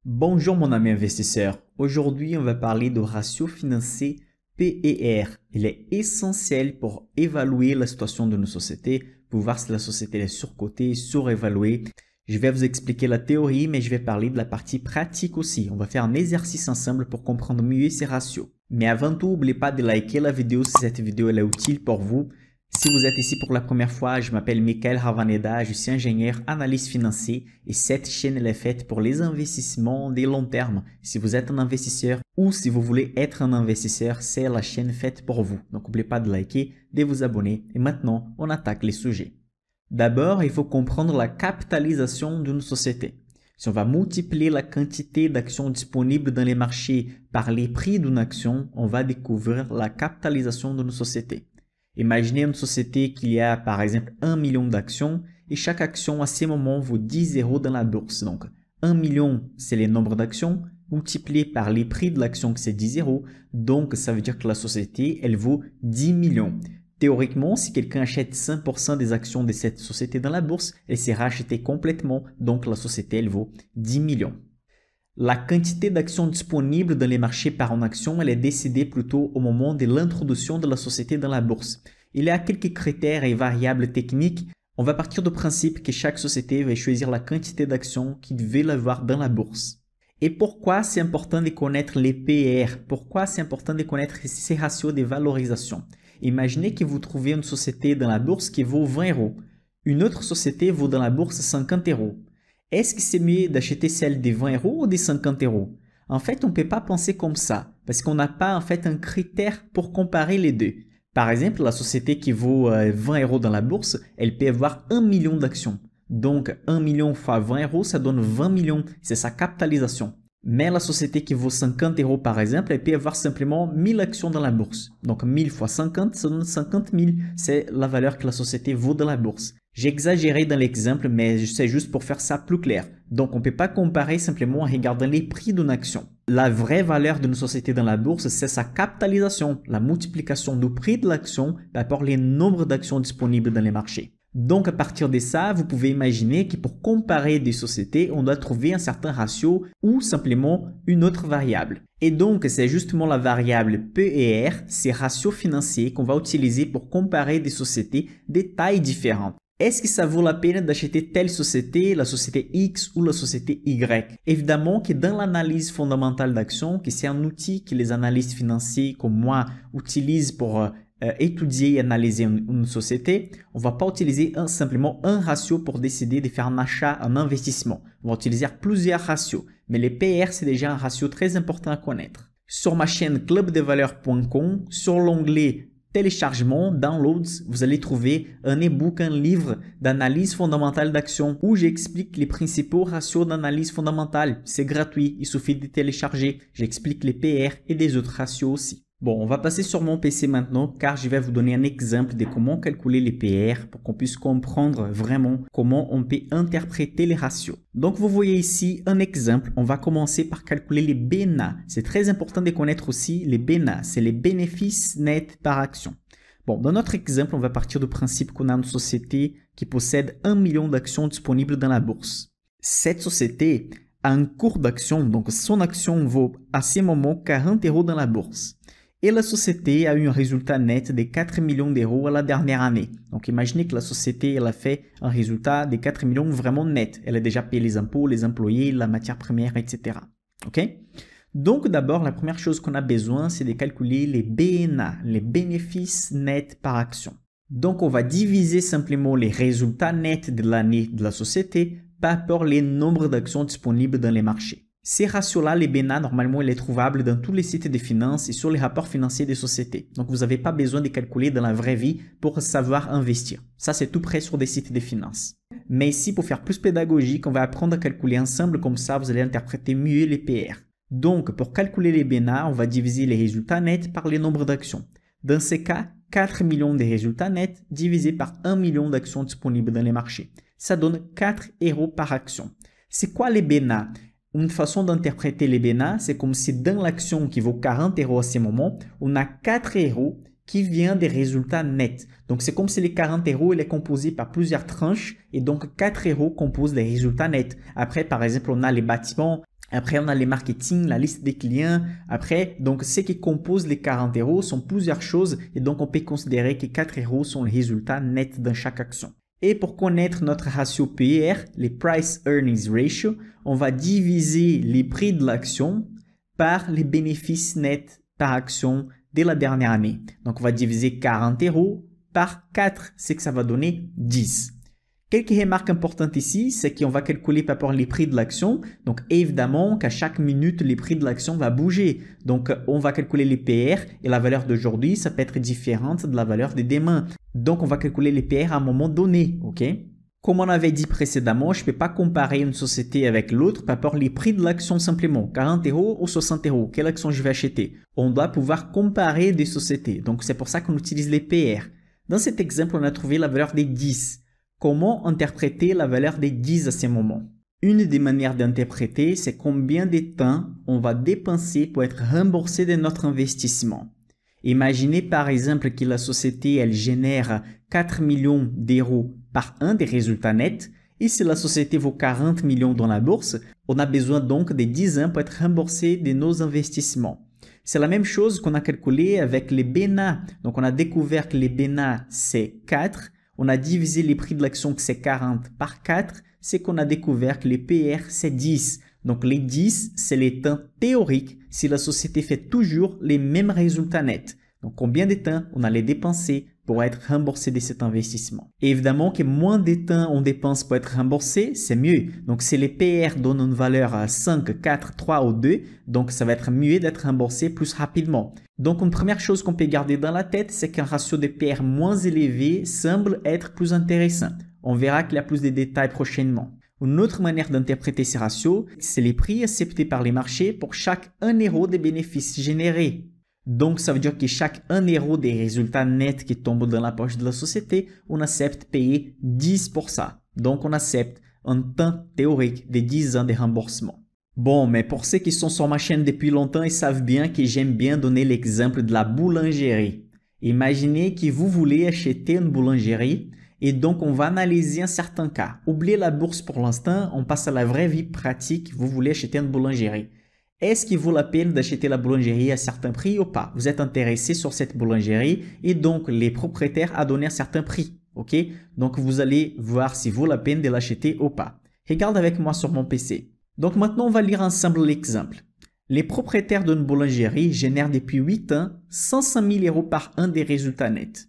Bonjour mon ami investisseur. Aujourd'hui, on va parler de ratio financier PER. Il est essentiel pour évaluer la situation de nos sociétés, pour voir si la société est surcotée, surévaluée. Je vais vous expliquer la théorie, mais je vais parler de la partie pratique aussi. On va faire un exercice ensemble pour comprendre mieux ces ratios. Mais avant tout, n'oubliez pas de liker la vidéo si cette vidéo est utile pour vous. Si vous êtes ici pour la première fois, je m'appelle Michael Ravaneda, je suis ingénieur analyste financier et cette chaîne elle est faite pour les investissements de long terme. Si vous êtes un investisseur ou si vous voulez être un investisseur, c'est la chaîne faite pour vous. Donc n'oubliez pas de liker, de vous abonner et maintenant on attaque les sujets. D'abord, il faut comprendre la capitalisation d'une société. Si on va multiplier la quantité d'actions disponibles dans les marchés par les prix d'une action, on va découvrir la capitalisation d'une société. Imaginez une société qu'il y a par exemple 1 million d'actions et chaque action à ce moment vaut 10 euros dans la bourse. Donc 1 million c'est le nombre d'actions multiplié par les prix de l'action que c'est 10 euros. Donc ça veut dire que la société elle vaut 10 millions. Théoriquement, si quelqu'un achète 5% des actions de cette société dans la bourse, elle sera rachetée complètement. Donc la société elle vaut 10 millions. La quantité d'actions disponibles dans les marchés par une action, elle est décidée plutôt au moment de l'introduction de la société dans la bourse. Il y a quelques critères et variables techniques. On va partir du principe que chaque société va choisir la quantité d'actions qu'il veut avoir dans la bourse. Et pourquoi c'est important de connaître les PER? Pourquoi c'est important de connaître ces ratios de valorisation? Imaginez que vous trouvez une société dans la bourse qui vaut 20 euros. Une autre société vaut dans la bourse 50 euros. Est-ce que c'est mieux d'acheter celle de 20 euros ou de 50 euros? En fait, on ne peut pas penser comme ça parce qu'on n'a pas en fait un critère pour comparer les deux. Par exemple, la société qui vaut 20 euros dans la bourse, elle peut avoir 1 million d'actions. Donc, 1 million fois 20 euros, ça donne 20 millions. C'est sa capitalisation. Mais la société qui vaut 50 euros par exemple, elle peut avoir simplement 1000 actions dans la bourse. Donc 1000 fois 50, ça donne 50 000. C'est la valeur que la société vaut dans la bourse. J'ai exagéré dans l'exemple, mais c'est juste pour faire ça plus clair. Donc on ne peut pas comparer simplement en regardant les prix d'une action. La vraie valeur d'une société dans la bourse, c'est sa capitalisation, la multiplication du prix de l'action par rapport au nombre d'actions disponibles dans les marchés. Donc, à partir de ça, vous pouvez imaginer que pour comparer des sociétés, on doit trouver un certain ratio ou simplement une autre variable. Et donc, c'est justement la variable PER, ces ratios financiers qu'on va utiliser pour comparer des sociétés de tailles différentes. Est-ce que ça vaut la peine d'acheter telle société, la société X ou la société Y? Évidemment que dans l'analyse fondamentale d'action, que c'est un outil que les analystes financiers comme moi utilisent pour étudier et analyser une société, on ne va pas utiliser simplement un ratio pour décider de faire un achat, un investissement. On va utiliser plusieurs ratios, mais les PER, c'est déjà un ratio très important à connaître. Sur ma chaîne clubdevaleurs.com, sur l'onglet téléchargement, downloads, vous allez trouver un e-book, un livre d'analyse fondamentale d'action où j'explique les principaux ratios d'analyse fondamentale. C'est gratuit, il suffit de télécharger. J'explique les PER et des autres ratios aussi. Bon, on va passer sur mon PC maintenant car je vais vous donner un exemple de comment calculer les PER pour qu'on puisse comprendre vraiment comment on peut interpréter les ratios. Donc, vous voyez ici un exemple. On va commencer par calculer les BNA. C'est très important de connaître aussi les BNA. C'est les bénéfices nets par action. Bon, dans notre exemple, on va partir du principe qu'on a une société qui possède 1 million d'actions disponibles dans la bourse. Cette société a un cours d'action, donc son action vaut à ce moment 40 euros dans la bourse. Et la société a eu un résultat net de 4 millions d'euros à la dernière année. Donc imaginez que la société elle a fait un résultat de 4 millions vraiment net. Elle a déjà payé les impôts, les employés, la matière première, etc. Ok? Donc d'abord, la première chose qu'on a besoin, c'est de calculer les BNA, les bénéfices nets par action. Donc on va diviser simplement les résultats nets de l'année de la société par rapport au nombre d'actions disponibles dans les marchés. Ces ratios-là, les BNA, normalement, il est trouvable dans tous les sites de finances et sur les rapports financiers des sociétés. Donc, vous n'avez pas besoin de calculer dans la vraie vie pour savoir investir. Ça, c'est tout près sur des sites de finances. Mais ici, pour faire plus pédagogique, on va apprendre à calculer ensemble. Comme ça, vous allez interpréter mieux les PER. Donc, pour calculer les BNA, on va diviser les résultats nets par le nombre d'actions. Dans ces cas, 4 millions de résultats nets divisés par 1 million d'actions disponibles dans les marchés. Ça donne 4 euros par action. C'est quoi les BNA? Une façon d'interpréter les BNA, c'est comme si dans l'action qui vaut 40 euros à ce moment, on a 4 euros qui vient des résultats nets. Donc, c'est comme si les 40 euros, il est composé par plusieurs tranches et donc 4 euros composent les résultats nets. Après, par exemple, on a les bâtiments, Après, on a les marketing, la liste des clients. Après, donc, ce qui compose les 40 euros sont plusieurs choses et donc on peut considérer que 4 euros sont le résultat net dans chaque action. Et pour connaître notre ratio PER, les Price Earnings Ratio, on va diviser les prix de l'action par les bénéfices nets par action de la dernière année. Donc, on va diviser 40 euros par 4, c'est que ça va donner 10. Quelques remarques importantes ici, c'est qu'on va calculer par rapport les prix de l'action. Donc, évidemment qu'à chaque minute, les prix de l'action va bouger. Donc, on va calculer les PR et la valeur d'aujourd'hui, ça peut être différente de la valeur de demain. Donc, on va calculer les PR à un moment donné, ok? Comme on avait dit précédemment, je ne peux pas comparer une société avec l'autre par rapport les prix de l'action simplement. 40 euros ou 60 euros, quelle action je vais acheter? On doit pouvoir comparer des sociétés. Donc, c'est pour ça qu'on utilise les PR. Dans cet exemple, on a trouvé la valeur des 10. Comment interpréter la valeur des 10 à ce moment? Une des manières d'interpréter, c'est combien de temps on va dépenser pour être remboursé de notre investissement. Imaginez par exemple que la société elle génère 4 millions d'euros par an des résultats nets et si la société vaut 40 millions dans la bourse, on a besoin donc de 10 ans pour être remboursé de nos investissements. C'est la même chose qu'on a calculé avec les BENA. Donc on a découvert que les BENA c'est 4. On a divisé les prix de l'action que c'est 40 par 4, c'est qu'on a découvert que les PR c'est 10. Donc les 10, c'est les temps théoriques si la société fait toujours les mêmes résultats nets. Donc combien de temps on allait dépenser pour être remboursé de cet investissement. Et évidemment que moins de temps on dépense pour être remboursé, c'est mieux. Donc si les PR donnent une valeur à 5, 4, 3 ou 2, donc ça va être mieux d'être remboursé plus rapidement. Donc une première chose qu'on peut garder dans la tête, c'est qu'un ratio de PR moins élevé semble être plus intéressant. On verra qu'il y a plus de détails prochainement. Une autre manière d'interpréter ces ratios, c'est les prix acceptés par les marchés pour chaque 1 euro de bénéfices générés. Donc, ça veut dire que chaque 1 euro des résultats nets qui tombent dans la poche de la société, on accepte payer 10 pour ça. Donc, on accepte un temps théorique de 10 ans de remboursement. Bon, mais pour ceux qui sont sur ma chaîne depuis longtemps, ils savent bien que j'aime bien donner l'exemple de la boulangerie. Imaginez que vous voulez acheter une boulangerie et donc on va analyser un certain cas. Oubliez la bourse pour l'instant, on passe à la vraie vie pratique, vous voulez acheter une boulangerie. Est-ce qu'il vaut la peine d'acheter la boulangerie à certains prix ou pas? Vous êtes intéressé sur cette boulangerie et donc les propriétaires ont donné un certain prix. Ok? Donc vous allez voir s'il vaut la peine de l'acheter ou pas. Regarde avec moi sur mon PC. Donc maintenant on va lire ensemble l'exemple. Les propriétaires d'une boulangerie génèrent depuis 8 ans 105 000 euros par an des résultats nets.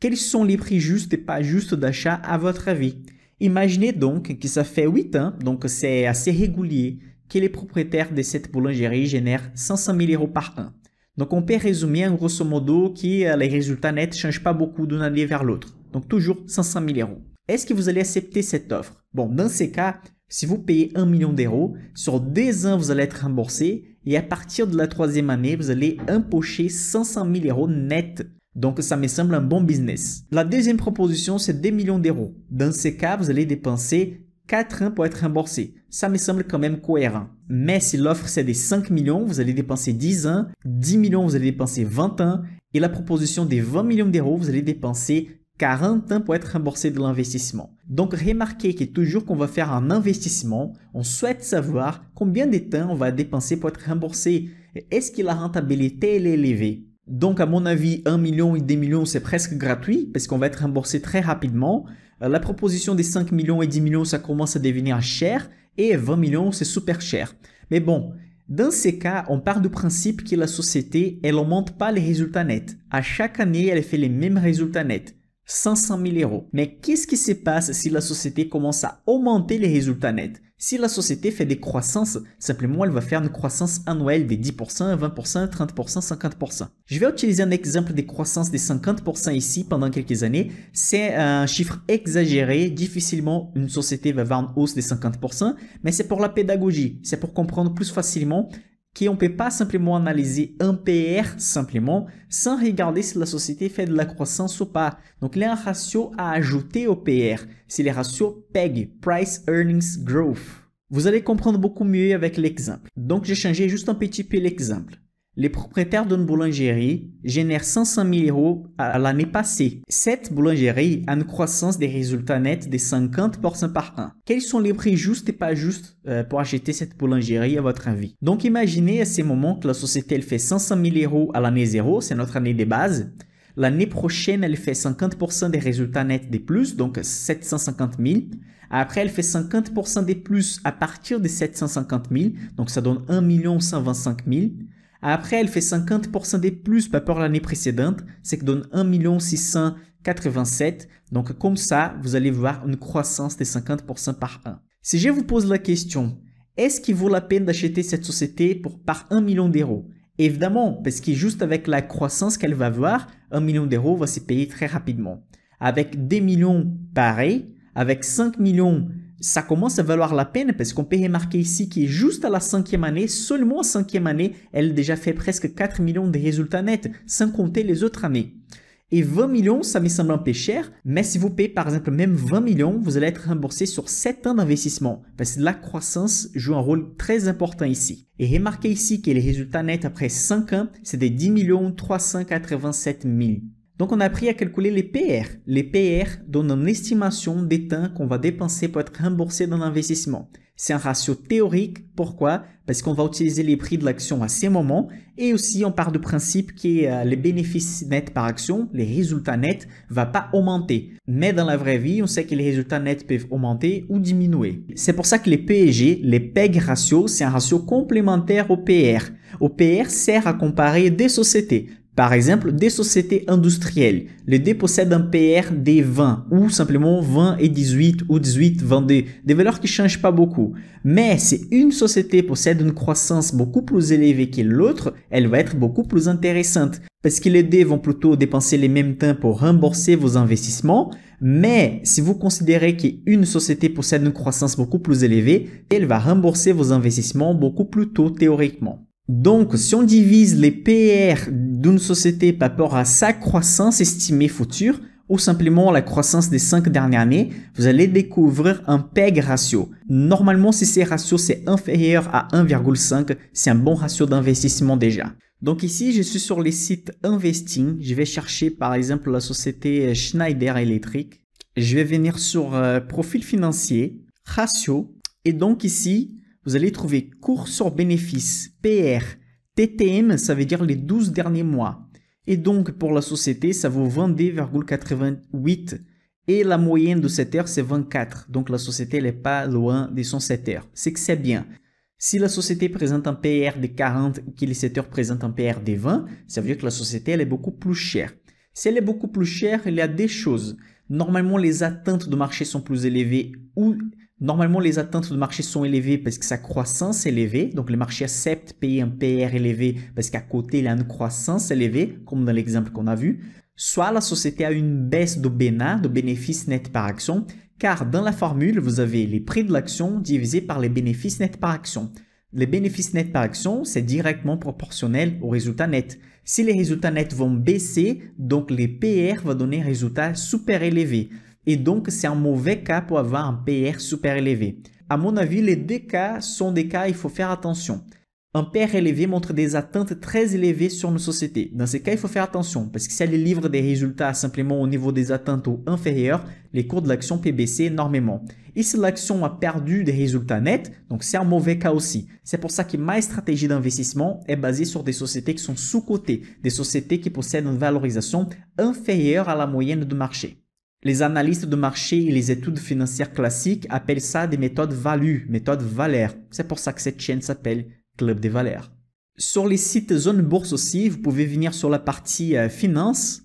Quels sont les prix justes et pas justes d'achat à votre avis? Imaginez donc que ça fait 8 ans, donc c'est assez régulier, que les propriétaires de cette boulangerie génèrent 500 000 euros par an. Donc, on peut résumer en grosso modo que les résultats nets ne changent pas beaucoup d'une année vers l'autre. Donc, toujours 500 000 euros. Est-ce que vous allez accepter cette offre? Bon, dans ces cas, si vous payez 1 million d'euros, sur 2 ans, vous allez être remboursé et à partir de la 3e année, vous allez empocher 500 000 euros net. Donc, ça me semble un bon business. La deuxième proposition, c'est 2 millions d'euros. Dans ces cas, vous allez dépenser 4 ans pour être remboursé. Ça me semble quand même cohérent. Mais si l'offre c'est des 5 millions, vous allez dépenser 10 ans, 10 millions, vous allez dépenser 20 ans, et la proposition des 20 millions d'euros, vous allez dépenser 40 ans pour être remboursé de l'investissement. Donc, remarquez que toujours qu'on va faire un investissement, on souhaite savoir combien de temps on va dépenser pour être remboursé. Est-ce que la rentabilité elle est élevée? Donc, à mon avis, 1 million et 2 millions, c'est presque gratuit parce qu'on va être remboursé très rapidement. La proposition des 5 millions et 10 millions, ça commence à devenir cher et 20 millions, c'est super cher. Mais bon, dans ces cas, on part du principe que la société, elle n'augmente pas les résultats nets. À chaque année, elle fait les mêmes résultats nets. 500 000 euros. Mais qu'est-ce qui se passe si la société commence à augmenter les résultats nets? Si la société fait des croissances, simplement elle va faire une croissance annuelle de 10%, 20%, 30%, 50%. Je vais utiliser un exemple de croissance de 50% ici pendant quelques années. C'est un chiffre exagéré. Difficilement une société va avoir une hausse de 50%, mais c'est pour la pédagogie. C'est pour comprendre plus facilement qu'on ne peut pas simplement analyser un PR simplement sans regarder si la société fait de la croissance ou pas. Donc, il y a un ratio à ajouter au PR. C'est le ratio PEG, Price Earnings Growth. Vous allez comprendre beaucoup mieux avec l'exemple. Donc, j'ai changé juste un petit peu l'exemple. Les propriétaires d'une boulangerie génèrent 500 000 euros à l'année passée. Cette boulangerie a une croissance des résultats nets de 50% par an. Quels sont les prix justes et pas justes pour acheter cette boulangerie à votre avis? Donc imaginez à ces moments que la société elle fait 500 000 euros à l'année 0, c'est notre année de base. L'année prochaine, elle fait 50% des résultats nets des plus, donc 750 000. Après, elle fait 50% des plus à partir de 750 000, donc ça donne 1 125 000. Après, elle fait 50% des plus par rapport à l'année précédente, ce qui donne 1 687 000. Donc comme ça, vous allez voir une croissance de 50% par an. Si je vous pose la question, est-ce qu'il vaut la peine d'acheter cette société par 1 million d'euros? Évidemment, parce que juste avec la croissance qu'elle va avoir, 1 million d'euros va se payer très rapidement. Avec 2 millions, pareil. Avec 5 millions, ça commence à valoir la peine parce qu'on peut remarquer ici que juste à la 5e année, seulement à la 5e année, elle a déjà fait presque 4 millions de résultats nets, sans compter les autres années. Et 20 millions, ça me semble un peu cher, mais si vous payez par exemple même 20 millions, vous allez être remboursé sur 7 ans d'investissement parce que la croissance joue un rôle très important ici. Et remarquez ici que les résultats nets après 5 ans, c'est de 10 387 000. Donc, on a appris à calculer les PR. Les PR donnent une estimation des temps qu'on va dépenser pour être remboursé dans l'investissement. C'est un ratio théorique. Pourquoi? Parce qu'on va utiliser les prix de l'action à ces moments et aussi on part du principe que les bénéfices nets par action, les résultats nets, ne vont pas augmenter. Mais dans la vraie vie, on sait que les résultats nets peuvent augmenter ou diminuer. C'est pour ça que les PEG, les PEG ratio, c'est un ratio complémentaire au PR. Au PR sert à comparer des sociétés. Par exemple, des sociétés industrielles. Les deux possèdent un PR des 20 ou simplement 20 et 18 ou 18, 22. Des valeurs qui ne changent pas beaucoup. Mais si une société possède une croissance beaucoup plus élevée que l'autre, elle va être beaucoup plus intéressante. Parce que les deux vont plutôt dépenser les mêmes temps pour rembourser vos investissements. Mais si vous considérez qu'une société possède une croissance beaucoup plus élevée, elle va rembourser vos investissements beaucoup plus tôt théoriquement. Donc, si on divise les PR d'une société par rapport à sa croissance estimée future, ou simplement la croissance des 5 dernières années, vous allez découvrir un PEG ratio. Normalement, si ce ratio c'est inférieur à 1,5, c'est un bon ratio d'investissement déjà. Donc ici, je suis sur les sites Investing. Je vais chercher par exemple la société Schneider Electric. Je vais venir sur profil financier, ratio, et donc ici, vous allez trouver cours sur bénéfice, PR, TTM, ça veut dire les 12 derniers mois. Et donc, pour la société, ça vaut 22,88 et la moyenne de 7 heures, c'est 24. Donc, la société n'est pas loin de son 7 heures. C'est que c'est bien. Si la société présente un PR de 40 et que les 7 heures présentent un PR de 20, ça veut dire que la société elle est beaucoup plus chère. Si elle est beaucoup plus chère, il y a des choses. Normalement, les attentes de marché sont plus élevées ou normalement, les attentes de marché sont élevées parce que sa croissance est élevée. Donc, le marché accepte payer un PR élevé parce qu'à côté, il a une croissance élevée, comme dans l'exemple qu'on a vu. Soit la société a une baisse de BNA, de bénéfices nets par action, car dans la formule, vous avez les prix de l'action divisés par les bénéfices nets par action. Les bénéfices nets par action, c'est directement proportionnel aux résultats nets. Si les résultats nets vont baisser, donc les PR vont donner un résultat super élevé. Et donc, c'est un mauvais cas pour avoir un PR super élevé. À mon avis, les deux cas sont des cas où il faut faire attention. Un PR élevé montre des attentes très élevées sur une société. Dans ces cas, il faut faire attention parce que si elle livre des résultats simplement au niveau des attentes ou inférieurs, les cours de l'action peuvent baisser énormément. Et si l'action a perdu des résultats nets, donc c'est un mauvais cas aussi. C'est pour ça que ma stratégie d'investissement est basée sur des sociétés qui sont sous-cotées, des sociétés qui possèdent une valorisation inférieure à la moyenne du marché. Les analystes de marché et les études financières classiques appellent ça des méthodes value, méthodes valeurs. C'est pour ça que cette chaîne s'appelle Club des valeurs. Sur les sites Zone Bourse aussi, vous pouvez venir sur la partie finance.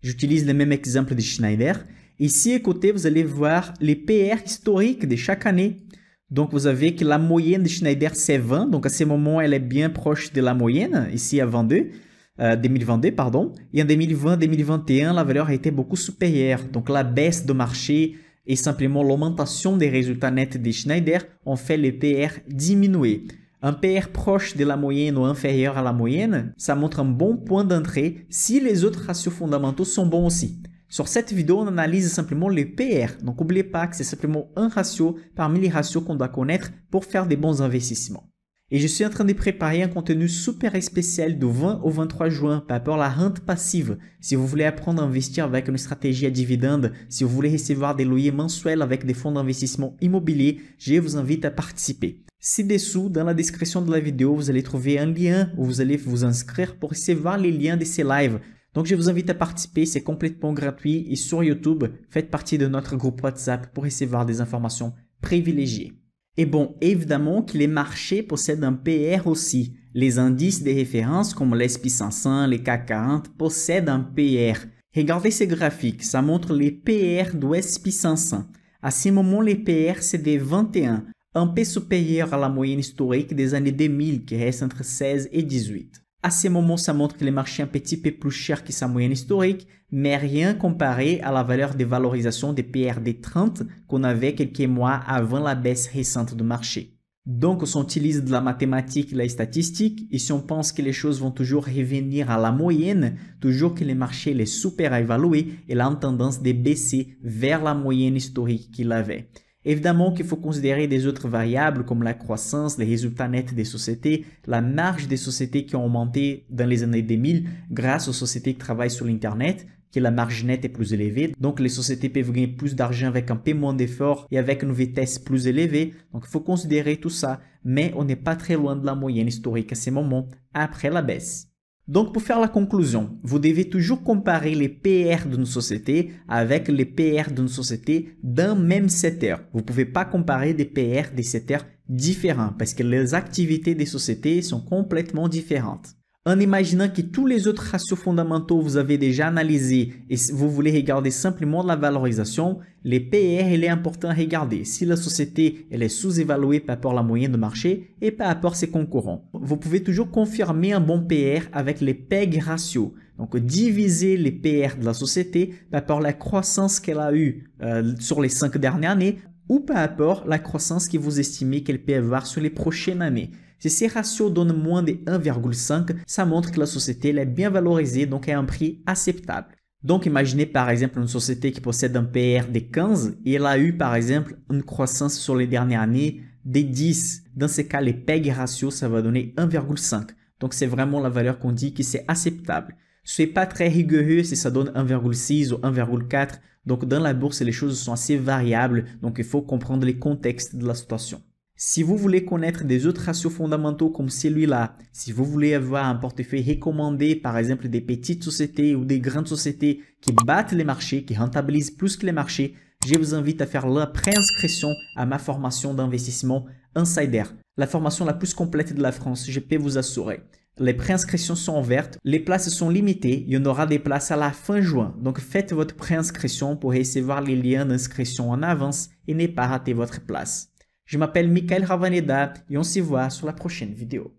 J'utilise le même exemple de Schneider. Ici à côté, vous allez voir les PR historiques de chaque année. Donc, vous avez que la moyenne de Schneider, c'est 20. Donc, à ce moment, elle est bien proche de la moyenne, ici à 22. 2022, pardon. Et en 2020-2021, la valeur a été beaucoup supérieure. Donc, la baisse de marché et simplement l'augmentation des résultats nets de Schneider ont fait les PR diminuer. Un PR proche de la moyenne ou inférieur à la moyenne, ça montre un bon point d'entrée si les autres ratios fondamentaux sont bons aussi. Sur cette vidéo, on analyse simplement les PR. Donc, n'oubliez pas que c'est simplement un ratio parmi les ratios qu'on doit connaître pour faire des bons investissements. Et je suis en train de préparer un contenu super spécial du 20 au 23 juin par rapport à la rente passive. Si vous voulez apprendre à investir avec une stratégie à dividende, si vous voulez recevoir des loyers mensuels avec des fonds d'investissement immobilier, je vous invite à participer. Ci-dessous, dans la description de la vidéo, vous allez trouver un lien où vous allez vous inscrire pour recevoir les liens de ces lives. Donc, je vous invite à participer, c'est complètement gratuit et sur YouTube, faites partie de notre groupe WhatsApp pour recevoir des informations privilégiées. Et bon, évidemment que les marchés possèdent un PR aussi. Les indices de référence comme l'S&P 500, les CAC 40 possèdent un PR. Regardez ces graphiques, ça montre les PR du S&P 500. À ce moment, les PR c'est de 21, un peu supérieur à la moyenne historique des années 2000 qui reste entre 16 et 18. À ce moment, ça montre que les marchés sont un petit peu plus chers que sa moyenne historique, mais rien comparé à la valeur de valorisation des PR des 30 qu'on avait quelques mois avant la baisse récente du marché. Donc, si on utilise de la mathématique et la statistique, et si on pense que les choses vont toujours revenir à la moyenne, toujours que les marchés les super-évalués, il a une tendance de baisser vers la moyenne historique qu'il avait. Évidemment qu'il faut considérer des autres variables comme la croissance, les résultats nets des sociétés, la marge des sociétés qui ont augmenté dans les années 2000 grâce aux sociétés qui travaillent sur l'Internet, que la marge nette est plus élevée. Donc, les sociétés peuvent gagner plus d'argent avec un peu moins d'efforts et avec une vitesse plus élevée. Donc, il faut considérer tout ça, mais on n'est pas très loin de la moyenne historique à ce moment après la baisse. Donc, pour faire la conclusion, vous devez toujours comparer les PR d'une société avec les PR d'une société d'un même secteur. Vous ne pouvez pas comparer des PR des secteurs différents parce que les activités des sociétés sont complètement différentes. En imaginant que tous les autres ratios fondamentaux vous avez déjà analysés et vous voulez regarder simplement la valorisation, les PR, il est important à regarder si la société elle est sous-évaluée par rapport à la moyenne de marché et par rapport à ses concurrents. Vous pouvez toujours confirmer un bon PR avec les PEG ratios. Donc, diviser les PR de la société par rapport à la croissance qu'elle a eue sur les 5 dernières années ou par rapport à la croissance que vous estimez qu'elle peut avoir sur les prochaines années. Si ces ratios donnent moins de 1,5, ça montre que la société est bien valorisée, donc à un prix acceptable. Donc, imaginez par exemple une société qui possède un PR de 15 et elle a eu par exemple une croissance sur les dernières années de 10. Dans ce cas, les PEG ratio, ça va donner 1,5. Donc, c'est vraiment la valeur qu'on dit que c'est acceptable. Ce n'est pas très rigoureux si ça donne 1,6 ou 1,4. Donc, dans la bourse, les choses sont assez variables. Donc, il faut comprendre les contextes de la situation. Si vous voulez connaître des autres ratios fondamentaux comme celui-là, si vous voulez avoir un portefeuille recommandé, par exemple des petites sociétés ou des grandes sociétés qui battent les marchés, qui rentabilisent plus que les marchés, je vous invite à faire la préinscription à ma formation d'investissement Insider, la formation la plus complète de la France, je peux vous assurer. Les préinscriptions sont ouvertes, les places sont limitées, il y en aura des places à la fin juin. Donc faites votre préinscription pour recevoir les liens d'inscription en avance et ne pas rater votre place. Je m'appelle Michael Ravaneda et on se voit sur la prochaine vidéo.